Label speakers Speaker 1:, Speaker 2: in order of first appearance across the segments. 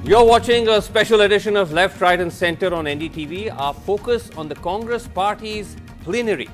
Speaker 1: You're watching a special edition of Left, Right and Centre on NDTV. Our focus on the Congress Party's plenary,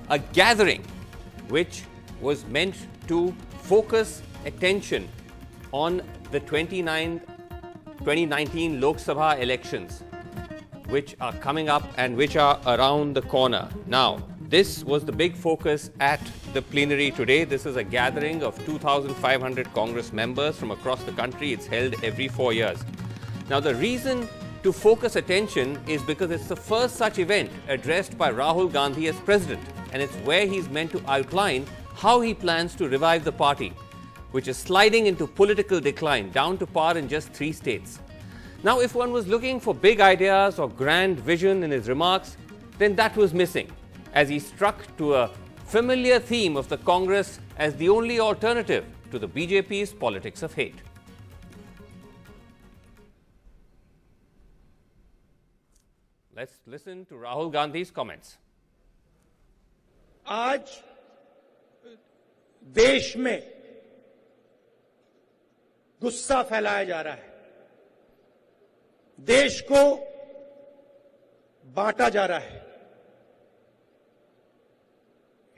Speaker 1: a gathering which was meant to focus attention on the 2019 Lok Sabha elections, which are coming up and which are around the corner. Now, this was the big focus at the plenary today. This is a gathering of 2,500 Congress members from across the country. It's held every 4 years. Now, the reason to focus attention is because it's the first such event addressed by Rahul Gandhi as president, and it's where he's meant to outline how he plans to revive the party, which is sliding into political decline, down to par in just 3 states. Now, if one was looking for big ideas or grand vision in his remarks, then that was missing, as he struck to a familiar theme of the Congress as the only alternative to the BJP's politics of hate. Let's listen to Rahul Gandhi's comments.
Speaker 2: आज देश में गुस्सा फैलाया जा रहा है, देश को बांटा जा रहा है,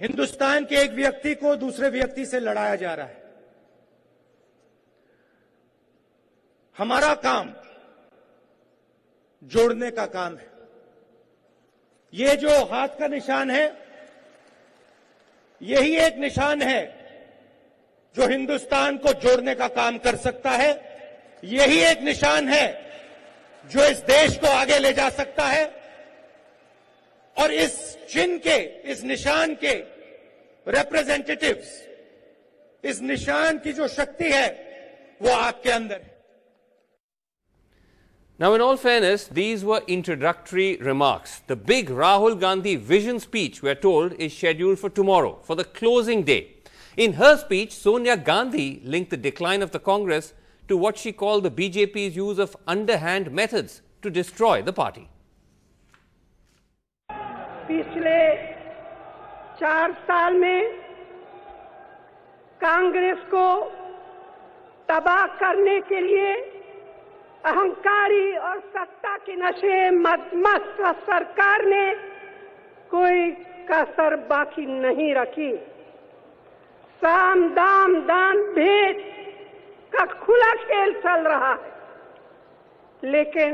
Speaker 2: हिंदुस्तान के एक व्यक्ति को दूसरे व्यक्ति से लड़ाया जा रहा है। हमारा काम जोड़ने का काम है। ये जो हाथ का निशान है, यही एक निशान है जो हिंदुस्तान को जोड़ने का काम कर सकता है। यही एक निशान है जो इस देश को आगे ले जा सकता है। और इस चिन्ह के, इस निशान के रिप्रेजेंटेटिव्स, इस निशान की जो शक्ति है वो आपके अंदर है।
Speaker 1: Now, in all fairness, these were introductory remarks. The big Rahul Gandhi vision speech, we are told, is scheduled for tomorrow, for the closing day. In her speech, Sonia Gandhi linked the decline of the Congress to what she called the BJP's use of underhand methods to destroy the party.
Speaker 3: पिछले 4 साल में कांग्रेस को तबाह करने के लिए अहंकारी और सत्ता के नशे मस्त सरकार ने कोई कसर बाकी नहीं रखी। साम दाम दान भेद का खुला खेल चल रहा है, लेकिन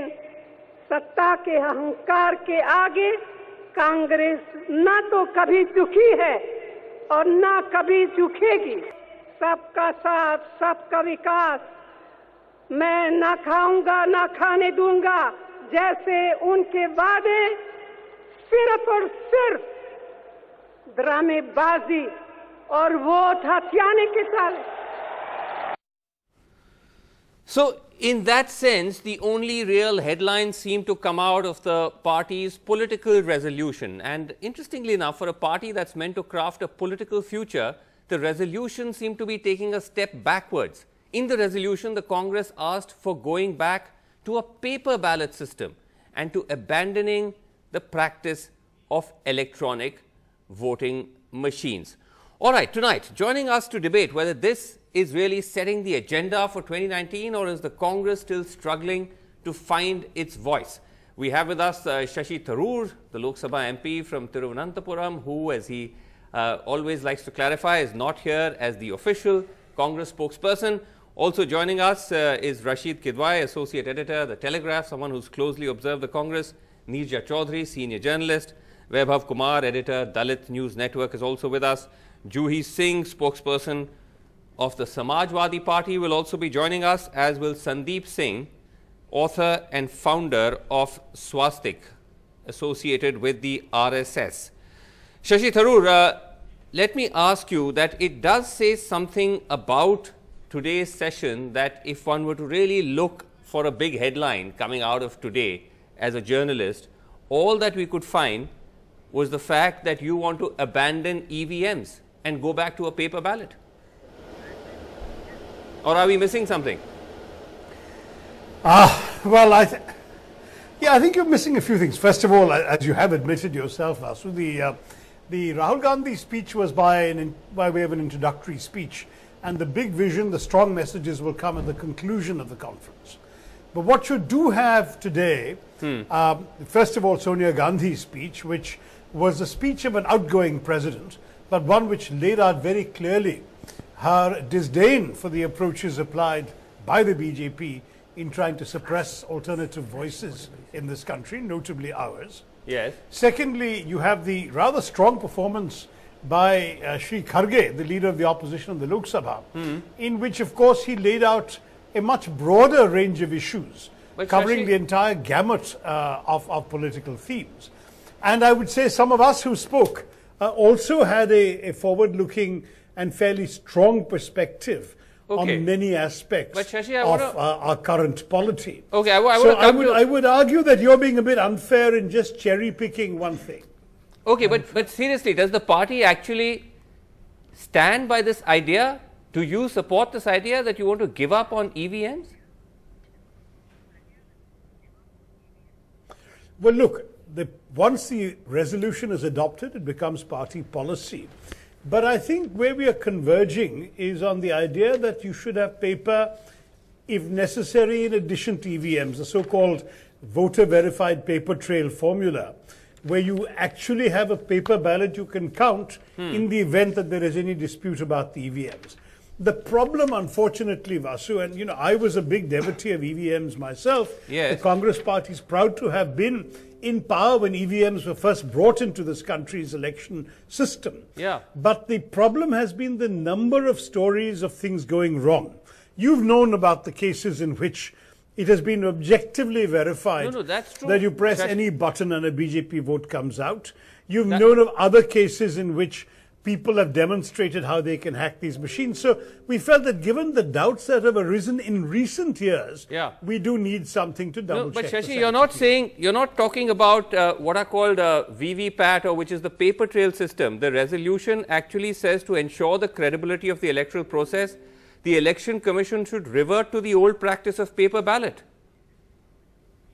Speaker 3: सत्ता के अहंकार के आगे कांग्रेस ना तो कभी झुकी है और ना कभी झुकेगी। सबका साथ, सबका विकास, मैं ना खाऊंगा ना खाने दूंगा जैसे उनके वादे सिर्फ और सिर्फ ड्रामेबाजी और वोट हथियाने के चाले।
Speaker 1: So, in that sense, the only real headlines seem to come out of the party's political resolution. And interestingly enough, for a party that's meant to craft a political future, the resolution seemed to be taking a step backwards. In the resolution, the Congress asked for going back to a paper ballot system and to abandoning the practice of electronic voting machines. All right, tonight, joining us to debate whether this is really setting the agenda for 2019 or is the Congress still struggling to find its voice. We have with us Shashi Tharoor, the Lok Sabha MP from Thiruvananthapuram, who, as he always likes to clarify, is not here as the official Congress spokesperson. Also joining us is Rashid Kidwai, Associate Editor, The Telegraph, someone who's closely observed the Congress. Neerja Chaudhary, Senior Journalist. Vaibhav Kumar, Editor, Dalit News Network, is also with us. Juhi Singh, spokesperson of the Samajwadi Party, will also be joining us, as will Sandeep Singh, author and founder of Swastik, associated with the RSS. Shashi Tharoor, let me ask you that it does say something about today's session that if one were to really look for a big headline coming out of today as a journalist, all that we could find was the fact that you want to abandon EVMs and go back to a paper ballot. Or are we missing something?
Speaker 4: Well, I think you're missing a few things. First of all, as you have admitted yourself, Vasu, the Rahul Gandhi speech was by way of an introductory speech, and the big vision, the strong messages will come at the conclusion of the conference. But what you do have today, first of all, Sonia Gandhi's speech, which was the speech of an outgoing president, but one which laid out very clearly her disdain for the approaches applied by the BJP in trying to suppress alternative voices in this country, notably ours.
Speaker 1: Yes.
Speaker 4: Secondly, you have the rather strong performance by Shri Kharge, the leader of the opposition in the Lok Sabha, in which, of course, he laid out a much broader range of issues,
Speaker 1: but
Speaker 4: covering
Speaker 1: Shashi,
Speaker 4: the entire gamut of political themes. And I would say some of us who spoke also had a forward-looking and fairly strong perspective on many aspects
Speaker 1: but Shashi,
Speaker 4: of our current polity.
Speaker 1: Okay,
Speaker 4: I would argue that you're being a bit unfair in just cherry-picking one thing.
Speaker 1: Okay, but seriously, does the party actually stand by this idea? Do you support this idea that you want to give up on EVMs?
Speaker 4: Well, look, once the resolution is adopted, it becomes party policy. But I think where we are converging is on the idea that you should have paper, if necessary, in addition to EVMs, the so-called voter-verified paper trail formula, where you actually have a paper ballot you can count in the event that there is any dispute about the EVMs. The problem, unfortunately, Vasu, and I was a big devotee of EVMs myself.
Speaker 1: Yes.
Speaker 4: The Congress Party is proud to have been in power when EVMs were first brought into this country's election system.
Speaker 1: Yeah.
Speaker 4: But the problem has been the number of stories of things going wrong. You've known about the cases in which it has been objectively verified
Speaker 1: that's true.
Speaker 4: that you press any button and a BJP vote comes out. You've known of other cases in which people have demonstrated how they can hack these machines. So we felt that given the doubts that have arisen in recent years, we do need something to double check.
Speaker 1: But Shashi, you're not talking about what are called VVPAT, or which is the paper trail system. The resolution actually says to ensure the credibility of the electoral process, the Election Commission should revert to the old practice of paper ballot,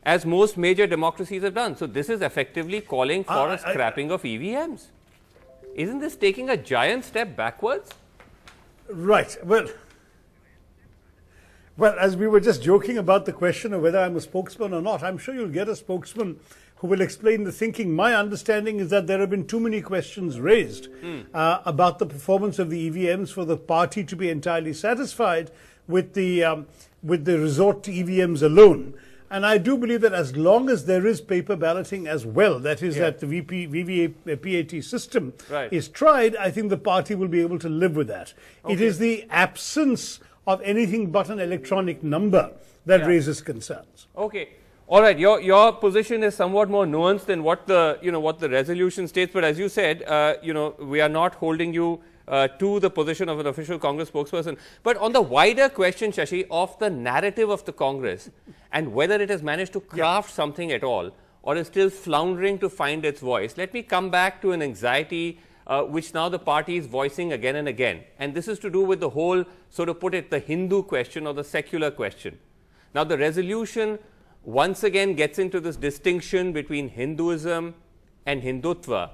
Speaker 1: as most major democracies have done. So this is effectively calling for a scrapping of EVMs. Isn't this taking a giant step backwards?
Speaker 4: Right. Well, as we were just joking about the question of whether I'm a spokesman or not, I'm sure you'll get a spokesman who will explain the thinking. My understanding is that there have been too many questions raised about the performance of the EVMs for the party to be entirely satisfied with the resort to EVMs alone. And I do believe that as long as there is paper balloting as well, that is that the VVPAT system is tried, I think the party will be able to live with that. It is the absence of anything but an electronic number that raises concerns.
Speaker 1: Okay. All right. Your position is somewhat more nuanced than what the what the resolution states. But as you said, we are not holding you to the position of an official Congress spokesperson. But on the wider question, Shashi, of the narrative of the Congress and whether it has managed to craft something at all or is still floundering to find its voice, let me come back to an anxiety which now the party is voicing again and again. And this is to do with the whole, so to put it, the Hindu question or the secular question. Now, the resolution once again gets into this distinction between Hinduism and Hindutva.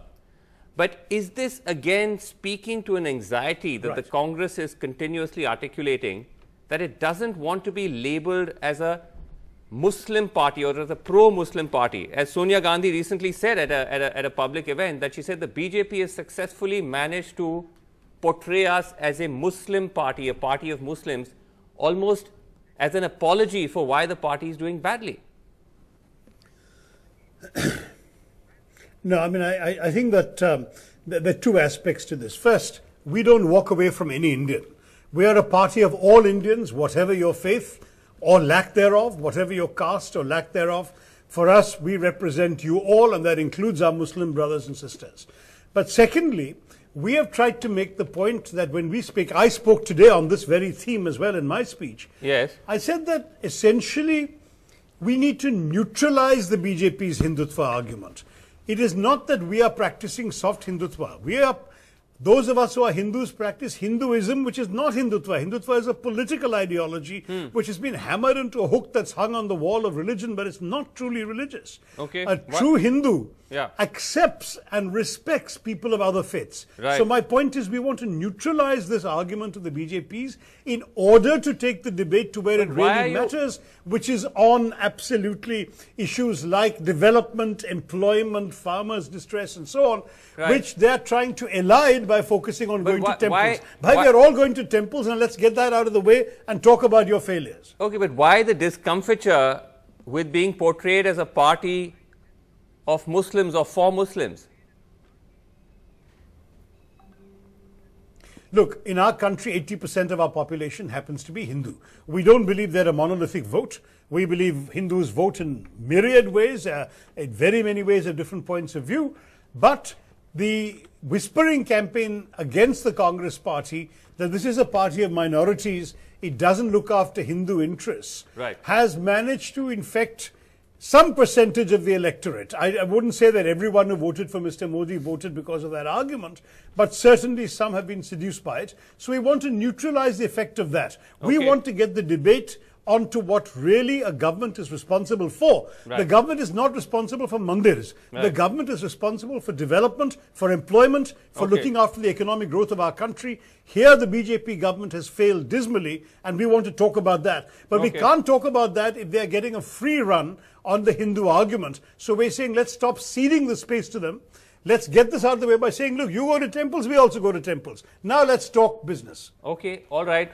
Speaker 1: But is this again speaking to an anxiety that the Congress is continuously articulating, that it doesn't want to be labeled as a Muslim party or as a pro-Muslim party? As Sonia Gandhi recently said at a public event, that she said the BJP has successfully managed to portray us as a Muslim party, a party of Muslims, almost as an apology for why the party is doing badly.
Speaker 4: No, I mean, I think that there are two aspects to this. First, we don't walk away from any Indian. We are a party of all Indians, whatever your faith or lack thereof, whatever your caste or lack thereof. For us, we represent you all, and that includes our Muslim brothers and sisters. But secondly, we have tried to make the point that when we speak, I spoke today on this very theme as well in my speech.
Speaker 1: Yes.
Speaker 4: I said that essentially we need to neutralize the BJP's Hindutva argument. It is not that we are practicing soft Hindutva. Those of us who are Hindus practice Hinduism, which is not Hindutva. Hindutva is a political ideology which has been hammered into a hook that's hung on the wall of religion, but it's not truly religious.
Speaker 1: Okay.
Speaker 4: A true Hindu accepts and respects people of other faiths.
Speaker 1: Right.
Speaker 4: So my point is we want to neutralize this argument of the BJP's in order to take the debate to where it really matters, which is on absolutely issues like development, employment, farmers' distress and so on, which they're trying to elide by focusing on going to temples. We're all going to temples, and let's get that out of the way and talk about your failures.
Speaker 1: Okay, but why the discomfiture with being portrayed as a party of Muslims or for Muslims?
Speaker 4: Look, in our country, 80% of our population happens to be Hindu. We don't believe they're a monolithic vote. We believe Hindus vote in myriad ways, in very many ways at different points of view. But the whispering campaign against the Congress party that this is a party of minorities, it doesn't look after Hindu interests, has managed to infect some percentage of the electorate. I wouldn't say that everyone who voted for Mr. Modi voted because of that argument, but certainly some have been seduced by it. So we want to neutralize the effect of that. We want to get the debate onto what really a government is responsible for. The government is not responsible for mandirs. The government is responsible for development, for employment, for looking after the economic growth of our country. Here the BJP government has failed dismally, and we want to talk about that. But we can't talk about that if they're getting a free run on the Hindu argument. So we're saying let's stop ceding the space to them. Let's get this out of the way by saying, look, you go to temples, we also go to temples. Now let's talk business.
Speaker 1: Okay, all right.